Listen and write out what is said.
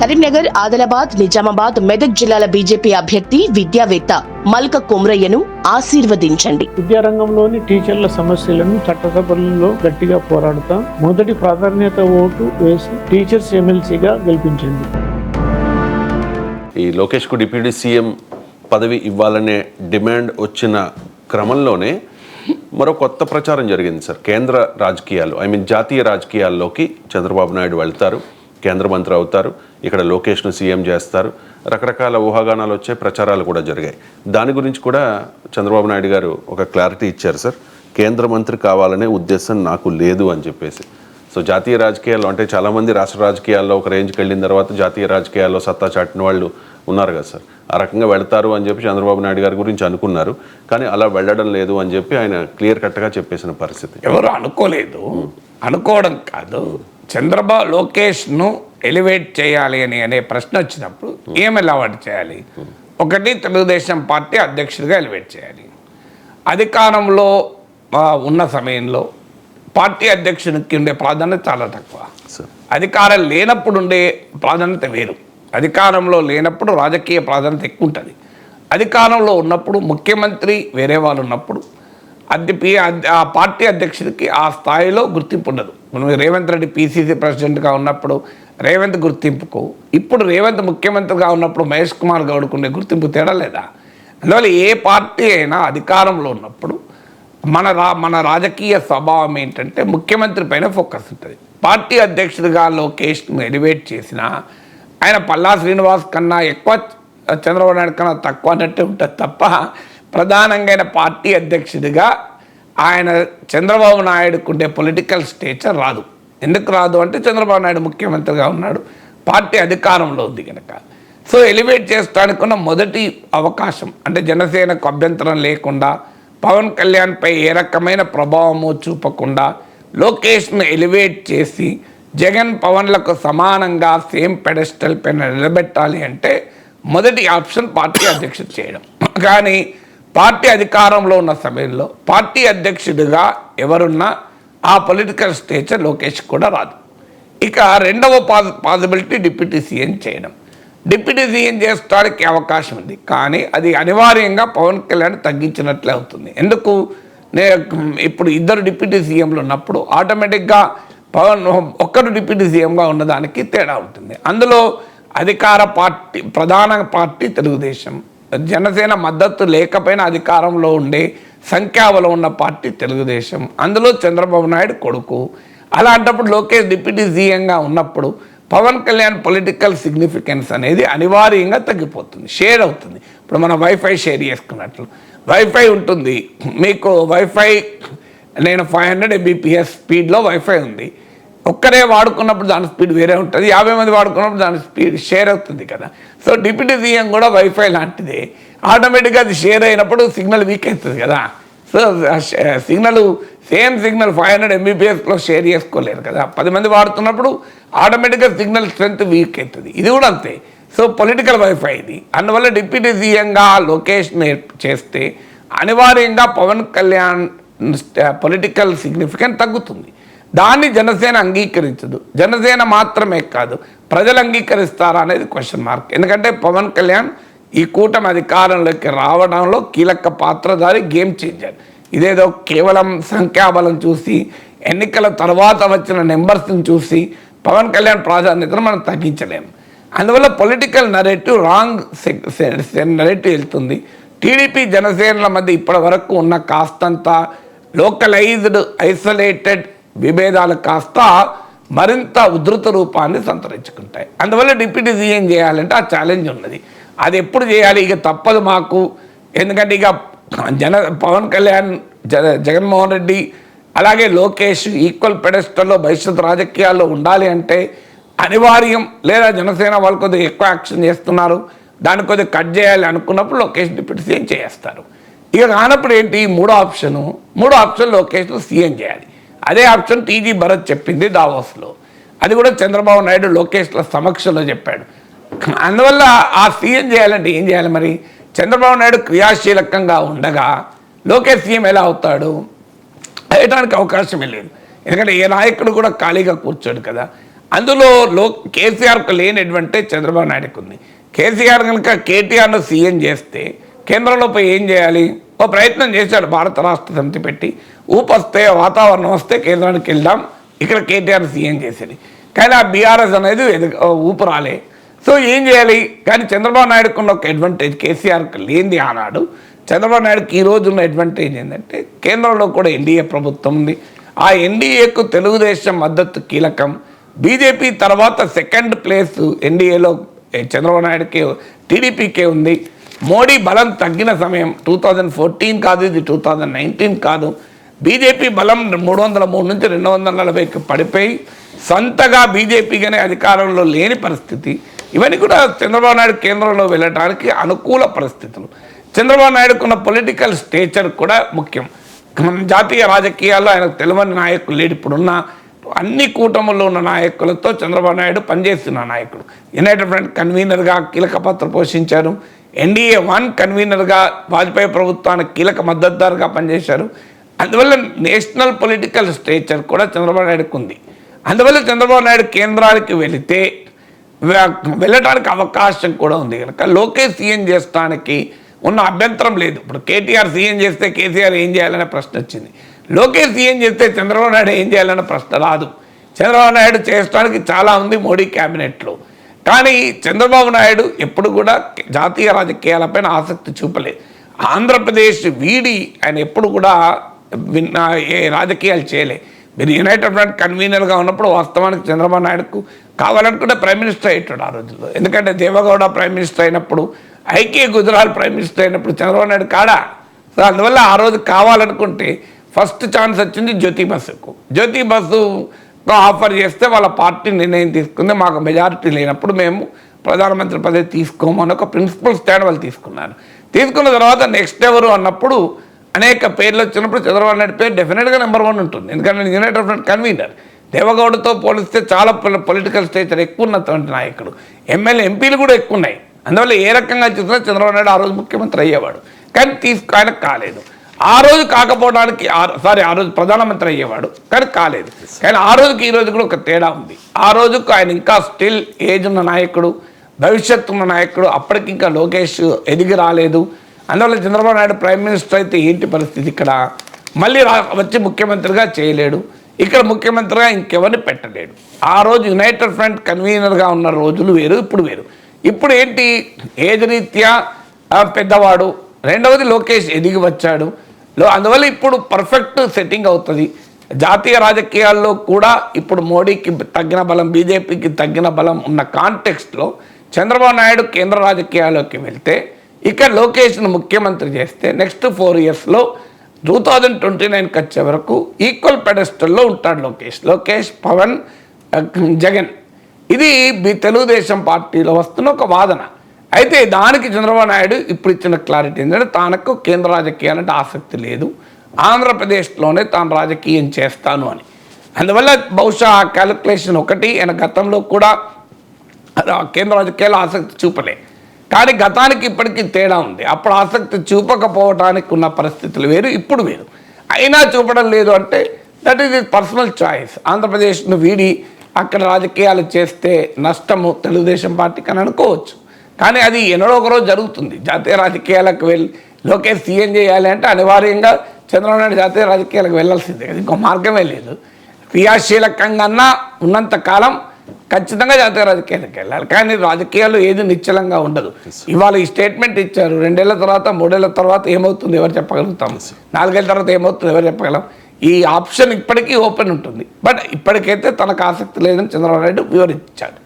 కరీంనగర్, ఆదిలాబాద్, నిజామాబాద్, మెదక్ జిల్లాల బీజేపీ అభ్యర్థి విద్యావేత్త మల్క కొమ్రయ్యను ఆశీర్వదించండి. విద్యారంగంలోని టీచర్ల సమస్యలను చట్టసభల్లో గట్టిగా పోరాడుతాం. మొదటి ప్రాధాన్యత ఓటు వేసి టీచర్స్ ఎమ్మెల్సీగా గెలిపించండి. ఈ లోకేష్ కు డిప్యూటీ సీఎం పదవి ఇవ్వాలనే డిమాండ్ వచ్చిన క్రమంలోనే మరో కొత్త ప్రచారం జరిగింది సార్. కేంద్ర రాజకీయాలు జాతీయ రాజకీయాల్లోకి చంద్రబాబు నాయుడు వెళ్తారు, కేంద్ర మంత్రి అవుతారు, ఇక్కడ లోకేష్ను సీఎం చేస్తారు, రకరకాల ఊహాగానాలు వచ్చే ప్రచారాలు కూడా జరిగాయి. దాని గురించి కూడా చంద్రబాబు నాయుడు గారు ఒక క్లారిటీ ఇచ్చారు సార్. కేంద్ర మంత్రి కావాలనే ఉద్దేశం నాకు లేదు అని చెప్పేసి. సో జాతీయ రాజకీయాల్లో అంటే చాలామంది రాష్ట్ర రాజకీయాల్లో ఒక రేంజ్కి వెళ్ళిన తర్వాత జాతీయ రాజకీయాల్లో సత్తా చాటిన వాళ్ళు ఉన్నారు కదా సార్. ఆ రకంగా వెళ్తారు అని చెప్పి చంద్రబాబు నాయుడు గారి గురించి అనుకున్నారు, కానీ అలా వెళ్ళడం లేదు అని చెప్పి ఆయన క్లియర్ కట్గా చెప్పేసిన పరిస్థితి. ఎవరు అనుకోలేదు, అనుకోవడం కాదు. చంద్రబాబు లోకేష్ను ఎలివేట్ చేయాలి అనే ప్రశ్న వచ్చినప్పుడు ఏం ఎలివేట్ చేయాలి? ఒకటి, తెలుగుదేశం పార్టీ అధ్యక్షుడిగా ఎలివేట్ చేయాలి. అధికారంలో ఉన్న సమయంలో పార్టీ అధ్యక్షునికి ఉండే ప్రాధాన్యత చాలా తక్కువ. అధికారం లేనప్పుడు ఉండే ప్రాధాన్యత వేరు. అధికారంలో లేనప్పుడు రాజకీయ ప్రాధాన్యత ఎక్కువ ఉంటుంది. అధికారంలో ఉన్నప్పుడు ముఖ్యమంత్రి వేరే వాళ్ళు ఉన్నప్పుడు ఆ పార్టీ అధ్యక్షుడికి ఆ స్థాయిలో గుర్తింపు ఉండదు. మనం రేవంత్ రెడ్డి పీసీసీ ప్రెసిడెంట్గా ఉన్నప్పుడు రేవంత్ గుర్తింపుకు, ఇప్పుడు రేవంత్ ముఖ్యమంత్రిగా ఉన్నప్పుడు మహేష్ కుమార్ గౌడ్కు ఉండే గుర్తింపు తేడా లేదా? అందువల్ల ఏ పార్టీ అయినా అధికారంలో ఉన్నప్పుడు మన రాజకీయ స్వభావం ఏంటంటే ముఖ్యమంత్రి పైన ఫోకస్ ఉంటుంది. పార్టీ అధ్యక్షుడిగా లోకేష్ను ఎలివేట్ చేసినా ఆయన పల్లా శ్రీనివాస్ కన్నా ఎక్కువ, చంద్రబాబు నాయుడు కన్నా తక్కువ అన్నట్టే ఉంటుంది తప్ప ప్రధానంగా ఆయన పార్టీ అధ్యక్షుడిగా ఆయన చంద్రబాబు నాయుడుకు ఉండే పొలిటికల్ స్టేచర్ రాదు. ఎందుకు రాదు అంటే చంద్రబాబు నాయుడు ముఖ్యమంత్రిగా ఉన్నాడు, పార్టీ అధికారంలో ఉంది కనుక. సో ఎలివేట్ చేస్తానికి ఉన్న మొదటి అవకాశం అంటే జనసేనకు అభ్యంతరం లేకుండా, పవన్ కళ్యాణ్పై ఏ రకమైన ప్రభావము చూపకుండా లోకేష్ను ఎలివేట్ చేసి జగన్ పవన్లకు సమానంగా సేమ్ పెడెస్టల్ పైన నిలబెట్టాలి అంటే మొదటి ఆప్షన్ పార్టీ అధ్యక్షుడు చేయడం. కానీ పార్టీ అధికారంలో ఉన్న సమయంలో పార్టీ అధ్యక్షుడిగా ఎవరున్నా ఆ పొలిటికల్ స్టేచర్ లోకేష్ కూడా రాదు. ఇక రెండవ పాసిబిలిటీ డిప్యూటీ సీఎం చేయడం. డిప్యూటీ సీఎం చేసుకోవడానికి అవకాశం ఉంది, కానీ అది అనివార్యంగా పవన్ కళ్యాణ్ తగ్గించినట్లే అవుతుంది. ఎందుకు? ఇప్పుడు ఇద్దరు డిప్యూటీ సీఎంలు ఉన్నప్పుడు ఆటోమేటిక్గా పవన్ ఒక్కరు డిప్యూటీ సీఎంగా ఉన్నదానికి తేడా ఉంటుంది. అందులో అధికార పార్టీ, ప్రధాన పార్టీ తెలుగుదేశం, జనసేన మద్దతు లేకపోయినా అధికారంలో ఉండే సంఖ్యాబలం ఉన్న పార్టీ తెలుగుదేశం, అందులో చంద్రబాబు నాయుడు కొడుకు. అలాంటప్పుడు లోకేష్ డిప్యూటీ సీఎంగా ఉన్నప్పుడు పవన్ కళ్యాణ్ పొలిటికల్ సిగ్నిఫికెన్స్ అనేది అనివార్యంగా తగ్గిపోతుంది, షేర్ అవుతుంది. ఇప్పుడు మనం వైఫై షేర్ చేసుకున్నట్లు వైఫై ఉంటుంది. మీకు వైఫై నేను 500 Mbps స్పీడ్లో వైఫై ఉంది. ఒక్కరే వాడుకున్నప్పుడు దాని స్పీడ్ వేరే ఉంటుంది, 50 మంది వాడుకున్నప్పుడు దాని స్పీడ్ షేర్ అవుతుంది కదా. సో డిప్యూటీ సీఎం కూడా వైఫై లాంటిదే. ఆటోమేటిక్గా అది షేర్ అయినప్పుడు సిగ్నల్ వీక్ అవుతుంది కదా. సో సిగ్నల్ సేమ్ సిగ్నల్ 500 Mbpsలో షేర్ చేసుకోలేరు కదా. 10 మంది వాడుతున్నప్పుడు ఆటోమేటిక్గా సిగ్నల్ స్ట్రెంత్ వీక్ అవుతుంది. ఇది కూడా అంతే. సో పొలిటికల్ వైఫై ఇది. అందువల్ల డిప్యూటీ సీఎంగా లోకేష్ చేస్తే అనివార్యంగా పవన్ కళ్యాణ్ పొలిటికల్ సిగ్నిఫికెన్స్ తగ్గుతుంది. దాన్ని జనసేన అంగీకరించదు. జనసేన మాత్రమే కాదు, ప్రజలు అంగీకరిస్తారా అనేది క్వశ్చన్ మార్క్. ఎందుకంటే పవన్ కళ్యాణ్ ఈ కూటమి అధికారంలోకి రావడంలో కీలక పాత్రధారి, గేమ్ చేంజర్. ఇదేదో కేవలం సంఖ్యాబలం చూసి, ఎన్నికల తర్వాత వచ్చిన నెంబర్స్ని చూసి పవన్ కళ్యాణ్ ప్రాధాన్యతను మనం తగ్గించలేము. అందువల్ల పొలిటికల్ నరేటివ్ రాంగ్ నరేటివ్ వెళ్తుంది. టీడీపీ జనసేనల మధ్య ఇప్పటి వరకు ఉన్న కాస్తంత లోకలైజ్డ్, ఐసోలేటెడ్ విభేదాలు కాస్త మరింత ఉధృత రూపాన్ని సంతరించుకుంటాయి. అందువల్ల డిప్యూటీ సీఎం చేయాలంటే ఆ ఛాలెంజ్ ఉన్నది. అది ఎప్పుడు చేయాలి? ఇక తప్పదు మాకు. ఎందుకంటే ఇక పవన్ కళ్యాణ్, జగన్మోహన్ రెడ్డి అలాగే లోకేష్ ఈక్వల్ పెడెస్టల్లో భవిష్యత్ రాజకీయాల్లో ఉండాలి అంటే అనివార్యం. లేదా జనసేన వాళ్ళు కొద్దిగా ఎక్కువ యాక్షన్ చేస్తున్నారు, దాన్ని కొద్దిగా కట్ చేయాలి అనుకున్నప్పుడు లోకేష్ డిప్యూటీ సీఎం చేస్తారు. ఇక కానప్పుడు ఏంటి? మూడో ఆప్షన్ లోకేష్ను సీఎం చేయాలి. అదే ఆప్షన్ టీజీ భరత్ చెప్పింది దావోస్లో. అది కూడా చంద్రబాబు నాయుడు లోకేష్ల సమక్షంలో చెప్పాడు. అందువల్ల ఆ సీఎం చేయాలంటే ఏం చేయాలి మరి? చంద్రబాబు నాయుడు క్రియాశీలకంగా ఉండగా లోకేష్ సీఎం ఎలా అవుతాడు? అయ్యడానికి అవకాశమే లేదు. ఎందుకంటే ఏ నాయకుడు కూడా ఖాళీగా కూర్చోడు కదా. అందులో కేసీఆర్కు లేని అడ్వాంటేజ్ చంద్రబాబు నాయుడుకు ఉంది. కేసీఆర్ కనుక కేటీఆర్ను సీఎం చేస్తే కేంద్రంలో పోయి ఏం చేయాలి? ఓ ప్రయత్నం చేశాడు, భారత రాష్ట్ర సమితి పెట్టి ఊపొస్తే వాతావరణం వస్తే కేంద్రానికి వెళ్దాం, ఇక్కడ కేటీఆర్ సీఎం చేసేది. కానీ ఆ బీఆర్ఎస్ అనేది ఊపు రాలే. సో ఏం చేయాలి? కానీ చంద్రబాబు నాయుడుకు ఉన్న ఒక అడ్వాంటేజ్ కేసీఆర్కి లేనిది ఆనాడు. చంద్రబాబు నాయుడుకి ఈ రోజు ఉన్న అడ్వాంటేజ్ ఏంటంటే కేంద్రంలో కూడా ఎన్డీఏ ప్రభుత్వం ఉంది. ఆ ఎన్డీఏకు తెలుగుదేశం మద్దతు కీలకం. బీజేపీ తర్వాత సెకండ్ ప్లేస్ ఎన్డీఏలో చంద్రబాబు నాయుడుకి టీడీపీకే ఉంది. మోడీ బలం తగ్గిన సమయం 2014 కాదు, ఇది 2019 కాదు. బీజేపీ బలం 303 నుంచి 240కి పడిపోయి సొంతగా బీజేపీగానే అధికారంలో లేని పరిస్థితి. ఇవన్నీ కూడా చంద్రబాబు నాయుడు కేంద్రంలో వెళ్ళడానికి అనుకూల పరిస్థితులు. చంద్రబాబు నాయుడుకున్న పొలిటికల్ స్టేచర్ కూడా ముఖ్యం. జాతీయ రాజకీయాల్లో ఆయనకు తెలియని నాయకులు లేడు. ఇప్పుడున్న అన్ని కూటముల్లో ఉన్న నాయకులతో చంద్రబాబు నాయుడు పనిచేస్తున్న నాయకుడు. యునైటెడ్ ఫ్రంట్ కన్వీనర్గా కీలక పాత్ర పోషించారు. ఎన్డీఏ 1 కన్వీనర్గా వాజ్పేయి ప్రభుత్వానికి కీలక మద్దతుదారుగా పనిచేశారు. అందువల్ల నేషనల్ పొలిటికల్ స్టేచర్ కూడా చంద్రబాబు నాయుడుకు ఉంది. అందువల్ల చంద్రబాబు నాయుడు కేంద్రానికి వెళ్ళటానికి అవకాశం కూడా ఉంది కనుక లోకేష్ సీఎం చేస్తానికి ఉన్న అభ్యంతరం లేదు. ఇప్పుడు కేటీఆర్ సీఎం చేస్తే కేసీఆర్ ఏం చేయాలనే ప్రశ్న వచ్చింది. లోకేష్ సీఎం చేస్తే చంద్రబాబు నాయుడు ఏం చేయాలనే ప్రశ్న రాదు. చంద్రబాబు నాయుడు చేయడానికి చాలా ఉంది మోడీ క్యాబినెట్లో. కానీ చంద్రబాబు నాయుడు ఎప్పుడు కూడా జాతీయ రాజకీయాలపైన ఆసక్తి చూపలేదు. ఆంధ్రప్రదేశ్ వీడి ఆయన ఎప్పుడు కూడా ఏ రాజకీయాలు చేయలే. మీరు యునైటెడ్ ఫ్రంట్ కన్వీనర్గా ఉన్నప్పుడు వాస్తవానికి చంద్రబాబు నాయుడుకు కావాలనుకుంటే ప్రైమ్ మినిస్టర్ అయ్యాడు ఆ రోజుల్లో. ఎందుకంటే దేవగౌడ ప్రైమ్ మినిస్టర్ అయినప్పుడు, ఐకే గుజరాల్ ప్రైమ్ మినిస్టర్ అయినప్పుడు చంద్రబాబు నాయుడు కాడా. సో అందువల్ల ఆ రోజు కావాలనుకుంటే ఫస్ట్ ఛాన్స్ వచ్చింది జ్యోతి బస్సుకు. జ్యోతి బస్సు ఆఫర్ చేస్తే వాళ్ళ పార్టీ నిర్ణయం తీసుకుంది, మాకు మెజారిటీ లేనప్పుడు మేము ప్రధానమంత్రి పదవి తీసుకోము అని ఒక ప్రిన్సిపల్ స్టాండ్ వాళ్ళు తీసుకున్నారు. తీసుకున్న తర్వాత నెక్స్ట్ ఎవరు అన్నప్పుడు అనేక పేర్లు వచ్చినప్పుడు చంద్రబాబు నాయుడు పేరు డెఫినెట్గా నెంబర్ 1 ఉంటుంది. ఎందుకంటే యునైటెడ్ ఫ్రంట్ కన్వీనర్ దేవగౌడతో పోలిస్తే చాలా పొలిటికల్ స్టేచర్ ఎక్కువ ఉన్నటువంటి నాయకుడు. ఎమ్మెల్యే ఎంపీలు కూడా ఎక్కువ ఉన్నాయి. అందువల్ల ఏ రకంగా చూసినా చంద్రబాబు నాయుడు ఆ రోజు ముఖ్యమంత్రి అయ్యేవాడు. కానీ ఆయనకు కాలేదు. ఆ రోజు కాకపోవడానికి ఆ రోజు ప్రధానమంత్రి అయ్యేవాడు కానీ కాలేదు. కానీ ఆ రోజుకి ఈ రోజు కూడా ఒక తేడా ఉంది. ఆ రోజుకు ఆయన ఇంకా స్టిల్ ఏజ్ ఉన్న నాయకుడు, భవిష్యత్తు ఉన్న నాయకుడు. అప్పటికి ఇంకా లోకేష్ ఎదిగి రాలేదు. అందువల్ల చంద్రబాబు నాయుడు ప్రైమ్ మినిస్టర్ అయితే ఏంటి పరిస్థితి? ఇక్కడ మళ్ళీ వచ్చి ముఖ్యమంత్రిగా చేయలేడు, ఇక్కడ ముఖ్యమంత్రిగా ఇంకెవరిని పెట్టలేడు. ఆ రోజు యునైటెడ్ ఫ్రంట్ కన్వీనర్గా ఉన్న రోజులు వేరు, ఇప్పుడు వేరు. ఇప్పుడు ఏంటి? ఏజ్ రీత్యా పెద్దవాడు, రెండవది లోకేష్ ఎదిగి వచ్చాడు. అందువల్ల ఇప్పుడు పర్ఫెక్ట్ సెట్టింగ్ అవుతుంది. జాతీయ రాజకీయాల్లో కూడా ఇప్పుడు మోడీకి తగ్గిన బలం, బీజేపీకి తగ్గిన బలం ఉన్న కాంటెక్స్ట్లో చంద్రబాబు నాయుడు కేంద్ర రాజకీయాల్లోకి వెళ్తే, ఇక్కడ లోకేష్ను ముఖ్యమంత్రి చేస్తే నెక్స్ట్ 4 ఇయర్స్లో 2029కి వచ్చే వరకు ఈక్వల్ పెడెస్టల్లో ఉంటాడు లోకేష్, పవన్, జగన్. ఇది తెలుగుదేశం పార్టీలో వస్తున్న ఒక వాదన. అయితే దానికి చంద్రబాబు నాయుడు ఇప్పుడు ఇచ్చిన క్లారిటీ ఏంటంటే తనకు కేంద్ర రాజకీయాలంటే ఆసక్తి లేదు, ఆంధ్రప్రదేశ్లోనే తాను రాజకీయం చేస్తాను అని. అందువల్ల బహుశా ఆ క్యాలిక్యులేషన్ ఒకటి. ఆయన గతంలో కూడా కేంద్ర రాజకీయాల్లో ఆసక్తి చూపలే. కానీ గతానికి ఇప్పటికీ తేడా ఉంది. అప్పుడు ఆసక్తి చూపకపోవడానికి ఉన్న పరిస్థితులు వేరు, ఇప్పుడు వేరు. అయినా చూపడం లేదు అంటే దట్ ఈజ్ పర్సనల్ చాయిస్. ఆంధ్రప్రదేశ్ను వీడి అక్కడ రాజకీయాలు చేస్తే నష్టము తెలుగుదేశం పార్టీకి అని అనుకోవచ్చు. కానీ అది ఎన్నడో ఒకరోజు జరుగుతుంది. జాతీయ రాజకీయాలకు వెళ్ళి లోకేష్ సీఎం చేయాలి అంటే అనివార్యంగా చంద్రబాబు నాయుడు జాతీయ రాజకీయాలకు వెళ్ళాల్సిందే, ఇంకో మార్గమే లేదు. క్రియాశీలకంగా ఉన్నంత కాలం ఖచ్చితంగా జాతీయ రాజకీయాలకు వెళ్ళాలి. కానీ రాజకీయాలు ఏది నిశ్చలంగా ఉండదు. ఇవాళ ఈ స్టేట్మెంట్ ఇచ్చారు, 2 ఏళ్ల తర్వాత 3 ఏళ్ల తర్వాత ఏమవుతుంది ఎవరు చెప్పగలుగుతాం, 4 ఏళ్ల తర్వాత ఏమవుతుంది ఎవరు చెప్పగలం. ఈ ఆప్షన్ ఇప్పటికీ ఓపెన్ ఉంటుంది. బట్ ఇప్పటికైతే తనకు ఆసక్తి లేదని చంద్రబాబు నాయుడు వివరించాడు.